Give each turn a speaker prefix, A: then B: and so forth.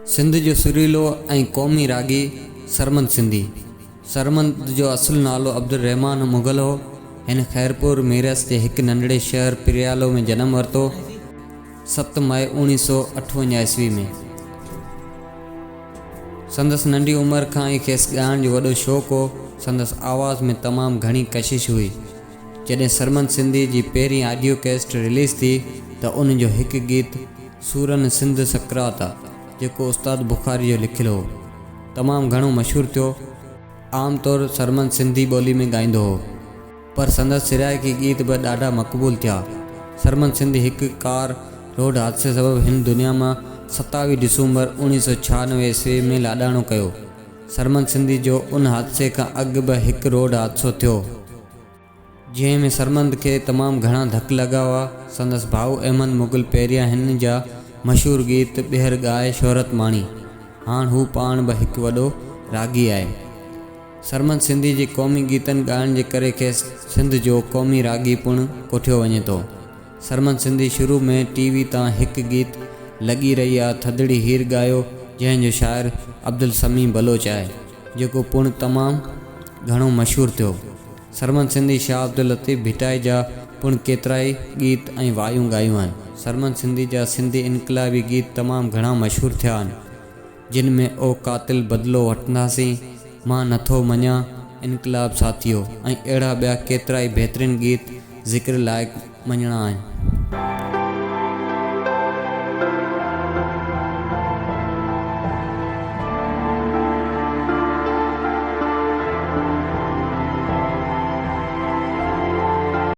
A: सिंध जो सुरीलो ऐं क़ौमी रागी सरमंद सिंधी। सरमंद जो असुल नालो अब्दुल रहमान मुग़ल हो। हिन खैरपुर मीरस जे हिकु नंढड़े शहर पिरियालो में जनम वरितो 7 मई 1958 ईस्वी में। संदसि नंढी उमिरि खां ई खेसि ॻाइण जो वॾो शौक़ु हो। संदसि आवाज़ में तमामु घणी कशिश हुई। जॾहिं सरमंद सिंधी जी पहिरीं ऑडियो कैसेट रिलीज़ थी त उन जो हिकु गीत सूरन सिंध सकरात आहे जेको उस्ताद बुखारी जो लिखियलु हो, तमामु घणो मशहूरु थियो। आमतौरु सरमंद सिंधी ॿोली में ॻाईंदो हो, पर संदसि सिराइकी गीत बि ॾाढा मक़बूल थिया। सरमंद सिंधी हिकु कार रोड हादसे सबबि हिन दुनिया मां 27 दिसंबर 1996 ईस्वी में लाॾाणो कयो। सरमंद सिंधी जो उन हादसे खां अॻु बि हिकु रोड हादसो थियो जंहिं में सरमंद खे तमामु घणा धक लॻा हुआ। संदसि भाउ अहमद मुग़ल पहिरियां हिन जा मशहूरु गीत ॿीहर ॻाए शोहरत माणी। हाणे हू पाण बि हिकु वॾो रागी आहे। सरमंद सिंधी जी क़ौमी गीतनि ॻाइण जे करे खेसि सिंध जो क़ौमी रागी पिणु कोठियो वञे थो। सरमंद सिंधी शुरू में टीवी तां हिकु गीत लॻी रही आहे थदड़ी हीर ॻायो, जंहिंजो शाइर अब्दुल समी बलोच आहे, जेको पिणु तमामु घणो मशहूरु थियो। सरमंद सिंधी शाह अब्दुल लतीफ़ भिटाई जा पिणु केतिरा ई गीत ऐं वायूं ॻायूं आहिनि। सरमंद सिंधी जा सिंधी इनकलाबी गीत तमामु घणा मशहूरु थिया आहिनि, जिन में ओ कातिल बदिलो वठंदासीं, मां नथो मञा, इनकलाब साथियो ऐं अहिड़ा ॿिया केतिरा ई बहितरीनु गीत ज़िक्र लाइक़ु मञणा आहिनि।